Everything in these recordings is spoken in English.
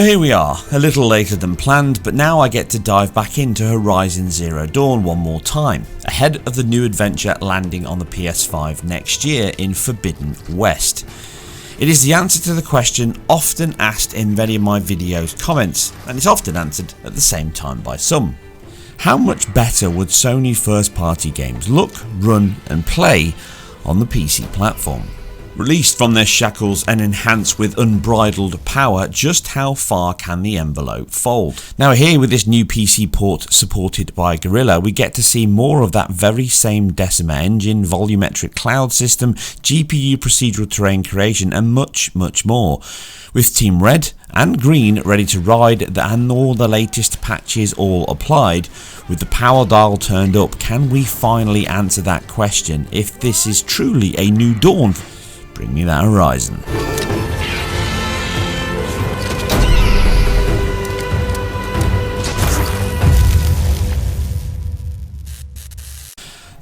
So here we are, a little later than planned, but now I get to dive back into Horizon Zero Dawn one more time, ahead of the new adventure landing on the PS5 next year in Forbidden West. It is the answer to the question often asked in many of my videos comments, and it's often answered at the same time by some. How much better would Sony first party games look, run and play on the PC platform? Released from their shackles and enhanced with unbridled power, just how far can the envelope fold? Now here with this new PC port supported by Gorilla, we get to see more of that very same Decima engine, volumetric cloud system, GPU procedural terrain creation and much more. With Team Red and Green ready to ride and all the latest patches all applied, with the power dial turned up, can we finally answer that question if this is truly a new dawn? Bring me that Horizon.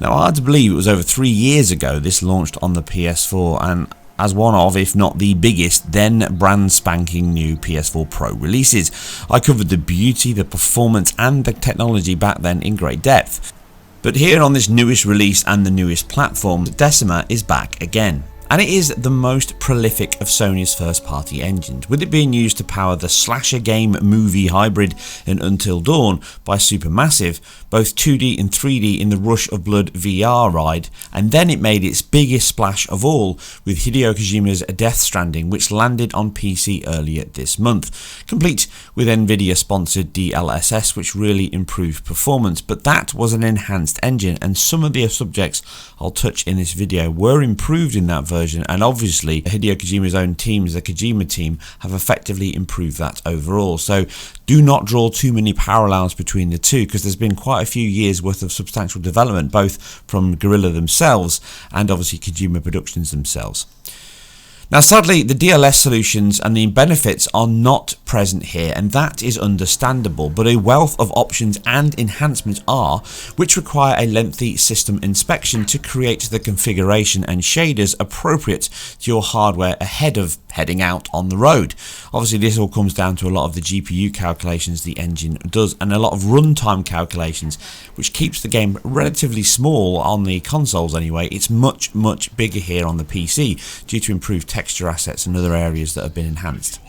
Now, hard to believe it was over 3 years ago this launched on the PS4, and as one of, if not the biggest, then brand spanking new PS4 Pro releases. I covered the beauty, the performance and the technology back then in great depth. But here on this newest release and the newest platform, Decima is back again. And it is the most prolific of Sony's first party engines, with it being used to power the slasher game movie hybrid in Until Dawn by Supermassive, both 2D and 3D in the Rush of Blood VR ride, and then it made its biggest splash of all with Hideo Kojima's Death Stranding, which landed on PC earlier this month, complete with Nvidia sponsored DLSS, which really improved performance. But that was an enhanced engine, and some of the subjects I'll touch in this video were improved in that version, and obviously Hideo Kojima's own teams, the Kojima team, have effectively improved that overall. So do not draw too many parallels between the two, because there's been quite a few years worth of substantial development both from Guerrilla themselves and obviously Kojima Productions themselves. Now sadly, the DLS solutions and the benefits are not present here, and that is understandable, but a wealth of options and enhancements are, which require a lengthy system inspection to create the configuration and shaders appropriate to your hardware ahead of heading out on the road. Obviously this all comes down to a lot of the GPU calculations the engine does, and a lot of runtime calculations, which keeps the game relatively small on the consoles anyway. It's much bigger here on the PC due to improved texture assets and other areas that have been enhanced.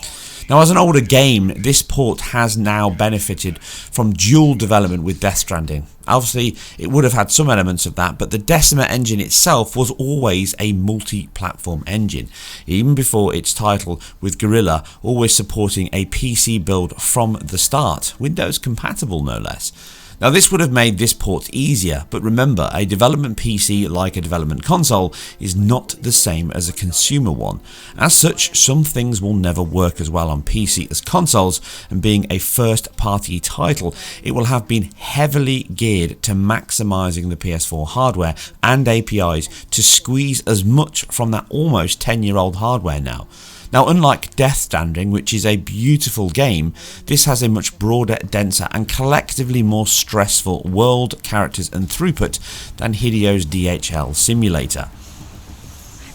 Now, as an older game, this port has now benefited from dual development with Death Stranding. Obviously, it would have had some elements of that, but the Decima engine itself was always a multi-platform engine, even before its title, with Gorilla always supporting a PC build from the start, Windows compatible no less. Now this would have made this port easier, but remember, a development PC, like a development console, is not the same as a consumer one. As such, some things will never work as well on PC as consoles, and being a first party title, it will have been heavily geared to maximising the PS4 hardware and APIs to squeeze as much from that almost 10-year-old hardware now. Now, unlike Death Stranding, which is a beautiful game, this has a much broader, denser and collectively more stressful world, characters and throughput than Hideo's DHL simulator.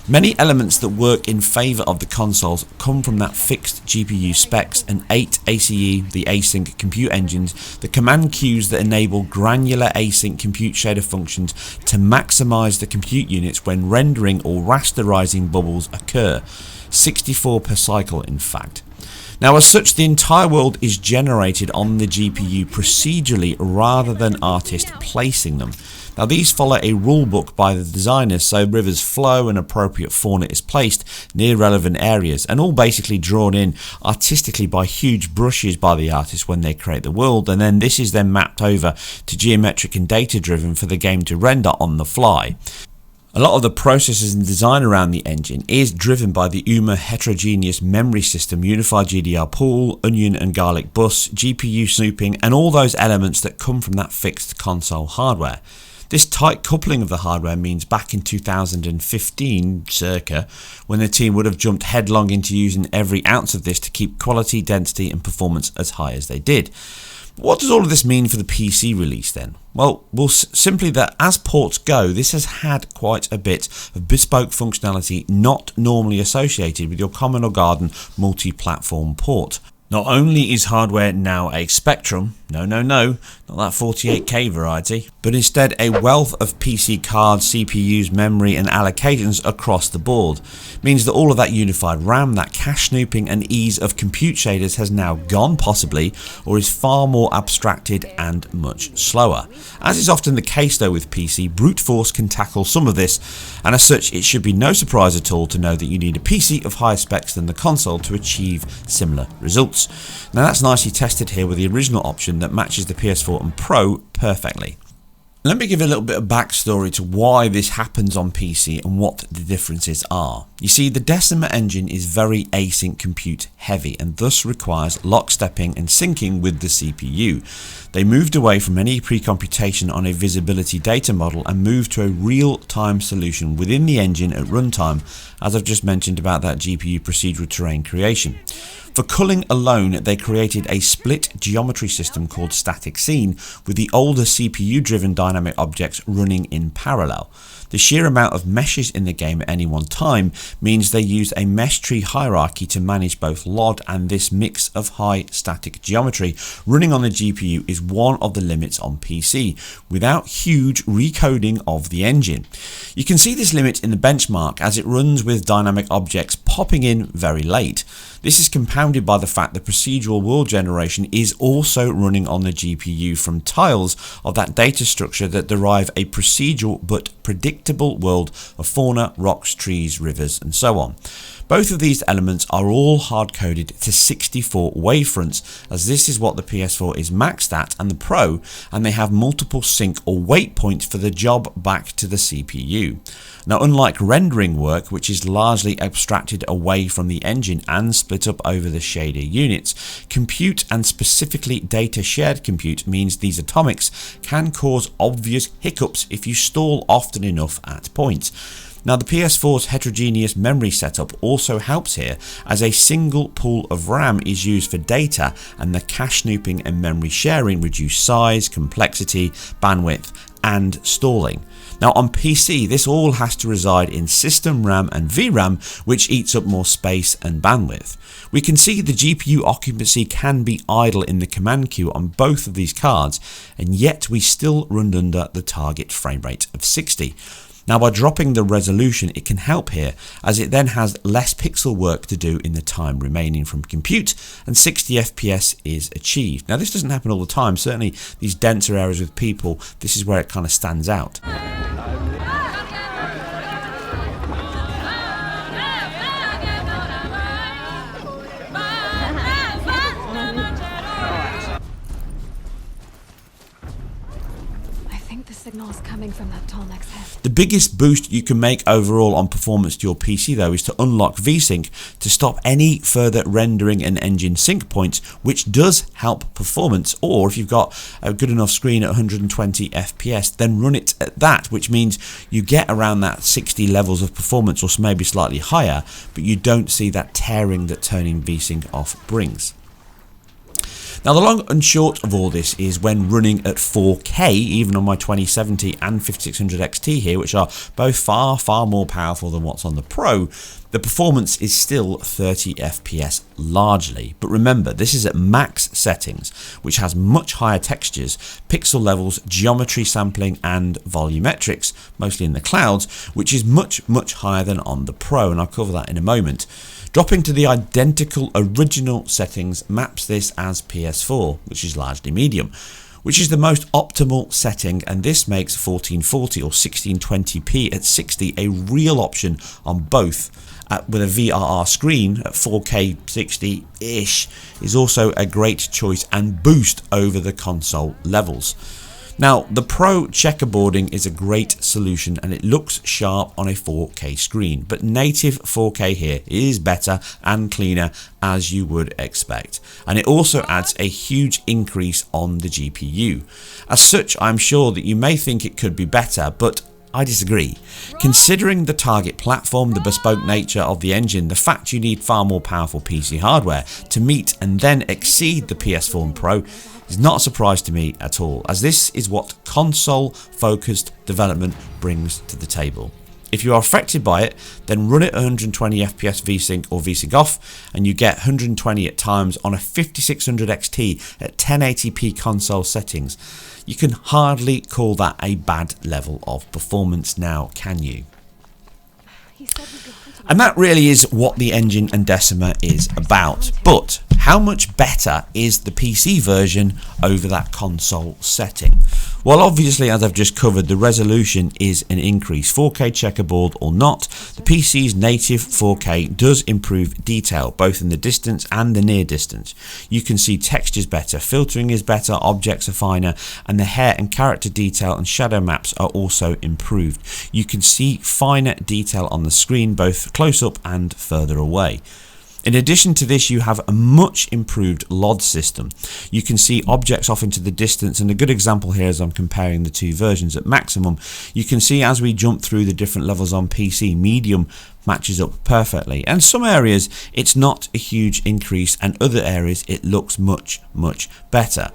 Many elements that work in favour of the consoles come from that fixed GPU specs and 8 ACE, the async compute engines, the command queues that enable granular async compute shader functions to maximise the compute units when rendering or rasterising bubbles occur. 64 per cycle in fact. Now as such, the entire world is generated on the GPU procedurally rather than artist placing them. Now these follow a rulebook by the designers, so rivers flow and appropriate fauna is placed near relevant areas, and all basically drawn in artistically by huge brushes by the artists when they create the world, and then this is then mapped over to geometric and data driven for the game to render on the fly. A lot of the processes and design around the engine is driven by the UMA heterogeneous memory system, unified GDR pool, onion and garlic bus, GPU snooping and all those elements that come from that fixed console hardware. This tight coupling of the hardware means back in 2015 circa, when the team would have jumped headlong into using every ounce of this to keep quality, density and performance as high as they did. What does all of this mean for the PC release then? Well, simply that as ports go, this has had quite a bit of bespoke functionality not normally associated with your common or garden multi-platform port. Not only is hardware now a spectrum, no, not that 48K variety, but instead a wealth of PC cards, CPUs, memory and allocations across the board. Means that all of that unified RAM, that cache snooping and ease of compute shaders has now gone possibly, or is far more abstracted and much slower. As is often the case though with PC, brute force can tackle some of this, and as such it should be no surprise at all to know that you need a PC of higher specs than the console to achieve similar results. Now that's nicely tested here with the original option that matches the PS4 and Pro perfectly. Let me give a little bit of backstory to why this happens on PC and what the differences are. You see, the Decima engine is very async compute heavy and thus requires lockstepping and syncing with the CPU. They moved away from any pre-computation on a visibility data model and moved to a real-time solution within the engine at runtime, as I've just mentioned about that GPU procedural terrain creation. For culling alone, they created a split geometry system called static scene with the older CPU-driven dynamic objects running in parallel. The sheer amount of meshes in the game at any one time means they use a mesh tree hierarchy to manage both LOD, and this mix of high static geometry running on the GPU is one of the limits on PC, without huge recoding of the engine. You can see this limit in the benchmark as it runs with dynamic objects popping in very late. This is compounded by the fact that procedural world generation is also running on the GPU from tiles of that data structure that derive a procedural but predictable world of fauna, rocks, trees, rivers and so on. Both of these elements are all hard-coded to 64 wavefronts, as this is what the PS4 is maxed at and the Pro, and they have multiple sync or wait points for the job back to the CPU. Now, unlike rendering work, which is largely abstracted away from the engine and split up over the shader units, compute and specifically data shared compute means these atomics can cause obvious hiccups if you stall often enough at points. Now, the PS4's heterogeneous memory setup also helps here, as a single pool of RAM is used for data and the cache snooping and memory sharing reduce size, complexity, bandwidth and stalling. Now on PC, this all has to reside in system RAM and VRAM, which eats up more space and bandwidth. We can see the GPU occupancy can be idle in the command queue on both of these cards, and yet we still run under the target frame rate of 60. Now, by dropping the resolution, it can help here, as it then has less pixel work to do in the time remaining from compute, and 60 FPS is achieved. Now, this doesn't happen all the time. Certainly these denser areas with people, this is where it kind of stands out. Signal is coming from that tall next head. The biggest boost you can make overall on performance to your PC though is to unlock VSync to stop any further rendering and engine sync points, which does help performance. Or if you've got a good enough screen at 120 FPS, then run it at that, which means you get around that 60 levels of performance or maybe slightly higher, but you don't see that tearing that turning VSync off brings. Now, the long and short of all this is when running at 4K, even on my 2070 and 5600 XT here, which are both far more powerful than what's on the Pro, the performance is still 30 FPS largely. But remember, this is at max settings, which has much higher textures, pixel levels, geometry sampling and volumetrics, mostly in the clouds, which is much higher than on the Pro, and I'll cover that in a moment. Dropping to the identical original settings maps this as PS4, which is largely medium, which is the most optimal setting, and this makes 1440 or 1620p at 60 a real option on both. With a VRR screen at 4K 60-ish is also a great choice and boost over the console levels. Now, the Pro checkerboarding is a great solution and it looks sharp on a 4K screen, but native 4K here is better and cleaner, as you would expect, and it also adds a huge increase on the GPU. As such, I'm sure that you may think it could be better, but I disagree. Considering the target platform, the bespoke nature of the engine, the fact you need far more powerful PC hardware to meet and then exceed the PS4 and Pro is not a surprise to me at all, as this is what console-focused development brings to the table. If you are affected by it, then run it at 120 FPS VSync or VSync off, and you get 120 at times on a 5600 XT at 1080p console settings. You can hardly call that a bad level of performance now, can you? And that really is what the engine and Decima is about. But how much better is the PC version over that console setting? Well, obviously, as I've just covered, the resolution is an increase. 4K checkerboard or not, the PC's native 4K does improve detail, both in the distance and the near distance. You can see textures better, filtering is better, objects are finer, and the hair and character detail and shadow maps are also improved. You can see finer detail on the screen, both close up and further away. In addition to this, you have a much improved LOD system. You can see objects off into the distance, and a good example here as I'm comparing the two versions at maximum, you can see as we jump through the different levels on PC, medium matches up perfectly, and some areas it's not a huge increase, and other areas it looks much better.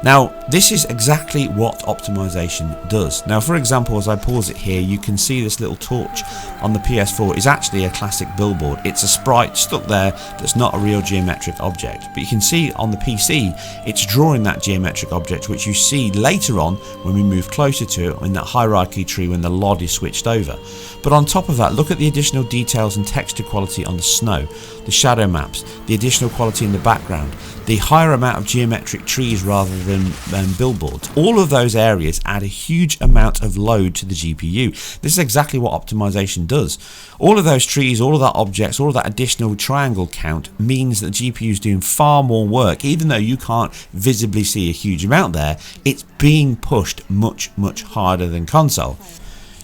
Now, this is exactly what optimization does. Now, for example, as I pause it here, you can see this little torch on the PS4 is actually a classic billboard. It's a sprite stuck there that's not a real geometric object. But you can see on the PC, it's drawing that geometric object, which you see later on when we move closer to it in that hierarchy tree when the LOD is switched over. But on top of that, look at the additional details and texture quality on the snow, the shadow maps, the additional quality in the background, the higher amount of geometric trees rather than billboards. All of those areas add a huge amount of load to the GPU. This is exactly what optimization does. All of those trees, all of that objects, all of that additional triangle count means that the GPU is doing far more work. Even though you can't visibly see a huge amount there, it's being pushed much harder than console.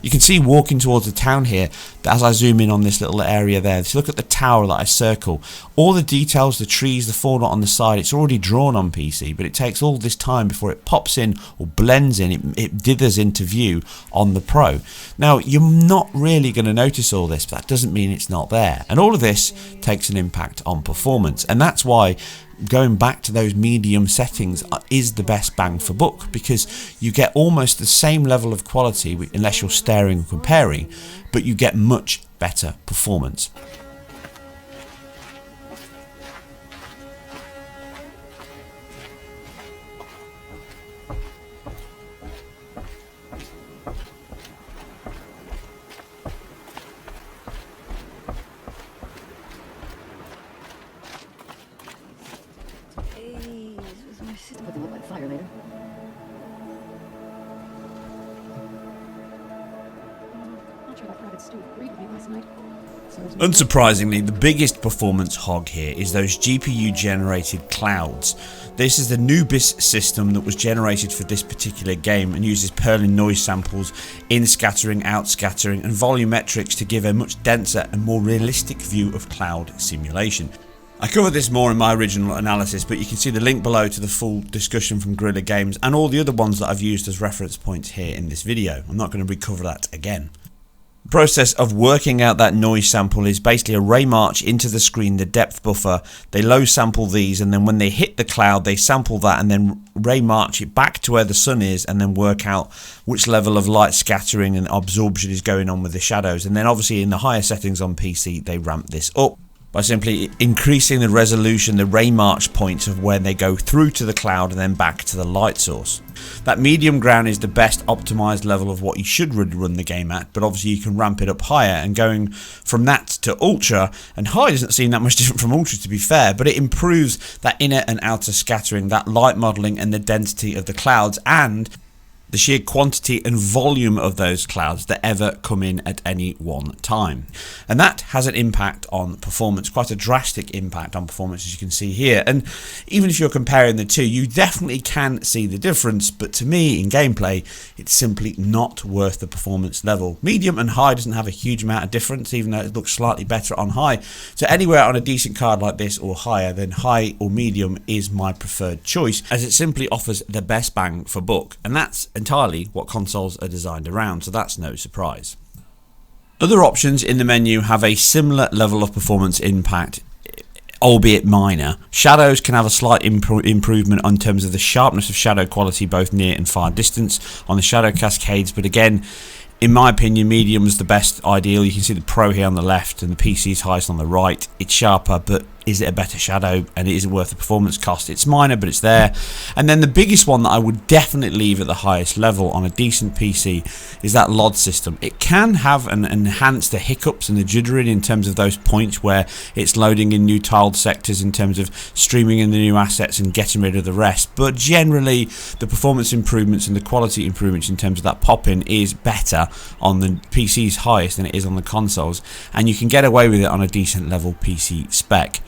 You can see walking towards the town here, as I zoom in on this little area there, so look at the tower that I circle. All the details, the trees, the foreground on the side, it's already drawn on PC, but it takes all this time before it pops in or blends in, it dithers into view on the Pro. Now, you're not really going to notice all this, but that doesn't mean it's not there. And all of this takes an impact on performance, and that's why going back to those medium settings is the best bang for buck, because you get almost the same level of quality unless you're staring and comparing, but you get much better performance. Unsurprisingly, the biggest performance hog here is those GPU generated clouds. This is the Nubis system that was generated for this particular game and uses Perlin noise samples, in scattering, out scattering and volumetrics to give a much denser and more realistic view of cloud simulation. I covered this more in my original analysis, but you can see the link below to the full discussion from Guerrilla Games and all the other ones that I've used as reference points here in this video. I'm not going to recover that again. The process of working out that noise sample is basically a ray march into the screen, the depth buffer. They low sample these, and then when they hit the cloud they sample that and then ray march it back to where the sun is, and then work out which level of light scattering and absorption is going on with the shadows. And then obviously in the higher settings on PC they ramp this up by simply increasing the resolution, the ray march points of where they go through to the cloud and then back to the light source. That medium ground is the best optimized level of what you should really run the game at, but obviously you can ramp it up higher, and going from that to ultra, and high doesn't seem that much different from ultra to be fair, but it improves that inner and outer scattering, that light modeling and the density of the clouds, and the sheer quantity and volume of those clouds that ever come in at any one time. And that has an impact on performance, quite a drastic impact on performance, as you can see here. And even if you're comparing the two, you definitely can see the difference, but to me in gameplay it's simply not worth the performance level. Medium and high doesn't have a huge amount of difference, even though it looks slightly better on high. So anywhere on a decent card like this or higher, then high or medium is my preferred choice, as it simply offers the best bang for buck, and that's entirely what consoles are designed around, so that's no surprise. Other options in the menu have a similar level of performance impact, albeit minor. Shadows can have a slight improvement in terms of the sharpness of shadow quality, both near and far distance on the shadow cascades, but again, in my opinion, medium is the best ideal. You can see the Pro here on the left and the PC's highest on the right. It's sharper, but is it a better shadow, and it isn't worth the performance cost? It's minor, but it's there. And then the biggest one that I would definitely leave at the highest level on a decent PC is that LOD system. It can have and enhance the hiccups and the jittering in terms of those points where it's loading in new tiled sectors, in terms of streaming in the new assets and getting rid of the rest. But generally, the performance improvements and the quality improvements in terms of that pop-in is better on the PC's highest than it is on the consoles, and you can get away with it on a decent level PC spec.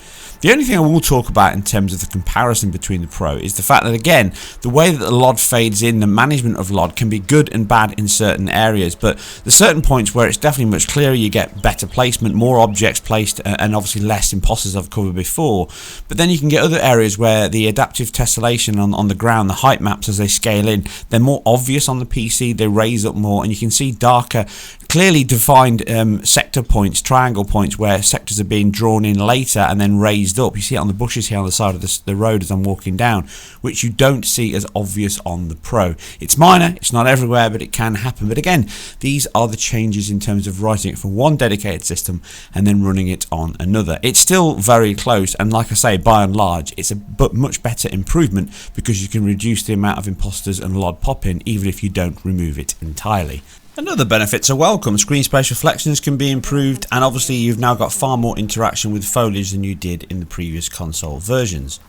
The only thing I will talk about in terms of the comparison between the Pro is the fact that, again, the way that the LOD fades in, the management of LOD can be good and bad in certain areas, but there's certain points where it's definitely much clearer. You get better placement, more objects placed, and obviously less imposters I've covered before. But then you can get other areas where the adaptive tessellation on the ground, the height maps as they scale in, they're more obvious on the PC, they raise up more, and you can see darker, clearly defined sector points, triangle points, where sectors are being drawn in later and then raised up. You see it on the bushes here on the side of the road as I'm walking down, which you don't see as obvious on the Pro. It's minor, it's not everywhere, but it can happen. But again, these are the changes in terms of writing it from one dedicated system and then running it on another. It's still very close, and like I say, by and large, it's a much better improvement because you can reduce the amount of imposters and LOD pop-in even if you don't remove it entirely. And other benefits are welcome. Screen space reflections can be improved, and obviously you've now got far more interaction with foliage than you did in the previous console versions.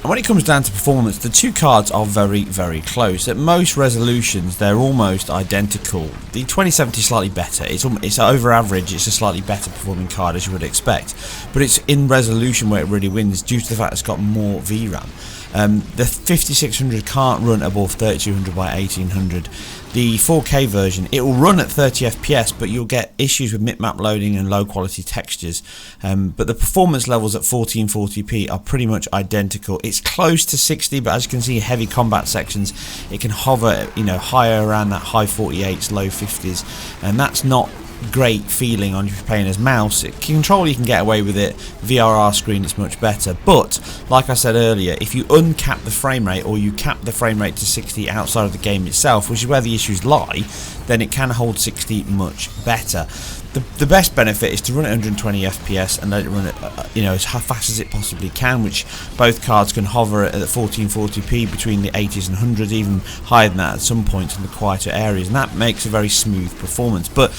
And when it comes down to performance, the two cards are very, very close. At most resolutions, they're almost identical. The 2070 is slightly better. It's over average. It's a slightly better performing card, as you would expect. But it's in resolution where it really wins, due to the fact it's got more VRAM. The 5600 can't run above 3200 by 1800. The 4K version, it will run at 30 FPS, but you'll get issues with mip-map loading and low quality textures. But the performance levels at 1440p are pretty much identical. It's close to 60, but as you can see, heavy combat sections, it can hover, higher around that high 48s, low 50s, and that's not great feeling on if you're playing as mouse. Control, you can get away with it. VRR screen, it's much better. But like I said earlier, if you uncap the frame rate, or you cap the frame rate to 60 outside of the game itself, which is where the issues lie, then it can hold 60 much better. The best benefit is to run at 120 FPS and let it run at as fast as it possibly can, which both cards can hover at 1440p between the 80s and 100s, even higher than that at some points in the quieter areas, and that makes a very smooth performance. But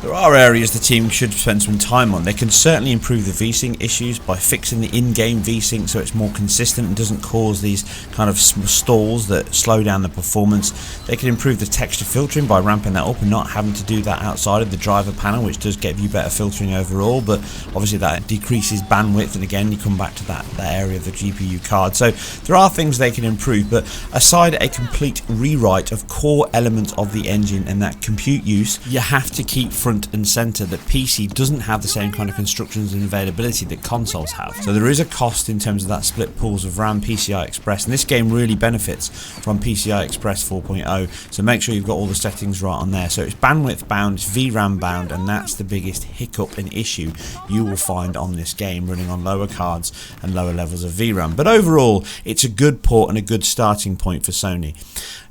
there are areas the team should spend some time on. They can certainly improve the VSync issues by fixing the in-game VSync so it's more consistent and doesn't cause these kind of stalls that slow down the performance. They can improve the texture filtering by ramping that up and not having to do that outside of the driver panel, which does give you better filtering overall, but obviously that decreases bandwidth, and again you come back to that area of the GPU card. So there are things they can improve, but aside a complete rewrite of core elements of the engine and that compute use, you have to keep front and center that PC doesn't have the same kind of constructions and availability that consoles have. So there is a cost in terms of that split pools of RAM, PCI Express, and this game really benefits from PCI Express 4.0, so make sure you've got all the settings right on there. So it's bandwidth bound, it's VRAM bound, and that's the biggest hiccup and issue you will find on this game running on lower cards and lower levels of VRAM. But overall, it's a good port and a good starting point for Sony.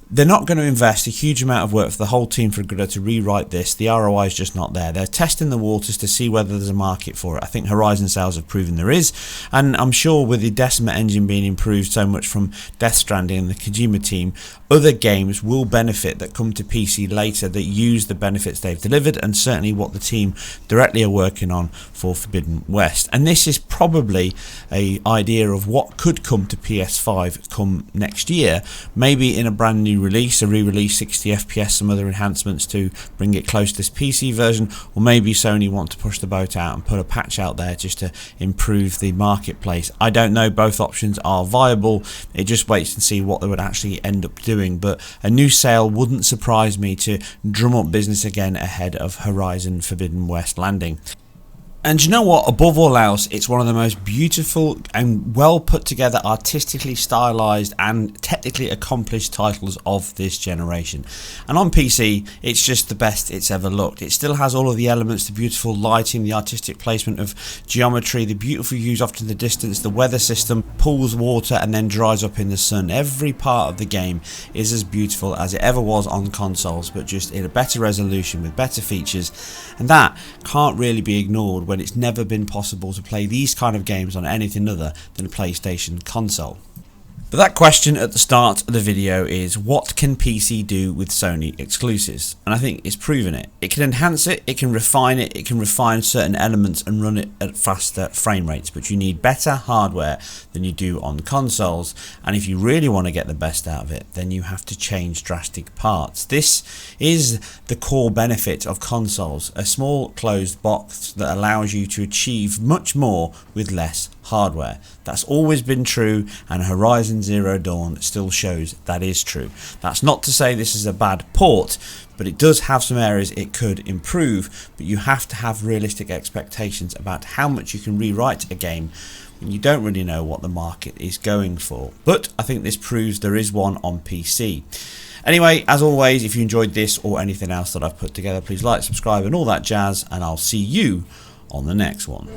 They're not going to invest a huge amount of work for the whole team for Grudder to rewrite this. The ROI is just not there. They're testing the waters to see whether there's a market for it. I think Horizon sales have proven there is, and I'm sure with the Decima engine being improved so much from Death Stranding and the Kojima team, other games will benefit that come to PC later that use the benefits they've delivered, and certainly what the team directly are working on for Forbidden West. And this is probably an idea of what could come to PS5 come next year, maybe in a brand new release, a re-release, 60 FPS, some other enhancements to bring it close to this PC version, or maybe Sony want to push the boat out and put a patch out there just to improve the marketplace. I don't know, both options are viable. It just waits and see what they would actually end up doing, but a new sale wouldn't surprise me to drum up business again ahead of Horizon Forbidden West landing. And you know what, above all else, it's one of the most beautiful and well put together, artistically stylized and technically accomplished titles of this generation. And on PC, it's just the best it's ever looked. It still has all of the elements, the beautiful lighting, the artistic placement of geometry, the beautiful views off to the distance, the weather system pools water and then dries up in the sun. Every part of the game is as beautiful as it ever was on consoles, but just in a better resolution with better features. And that can't really be ignored when it's never been possible to play these kind of games on anything other than a PlayStation console. But that question at the start of the video is, what can PC do with Sony exclusives? And I think it's proven it. It can enhance it, it can refine it, it can refine certain elements and run it at faster frame rates, but you need better hardware than you do on consoles, and if you really want to get the best out of it, then you have to change drastic parts. This is the core benefit of consoles, a small closed box that allows you to achieve much more with less hardware. That's always been true, and Horizon Zero Dawn still shows that is true. That's not to say this is a bad port, but it does have some areas it could improve, but you have to have realistic expectations about how much you can rewrite a game when you don't really know what the market is going for. But I think this proves there is one on PC. Anyway, as always, if you enjoyed this or anything else that I've put together, please like, subscribe and all that jazz, and I'll see you on the next one.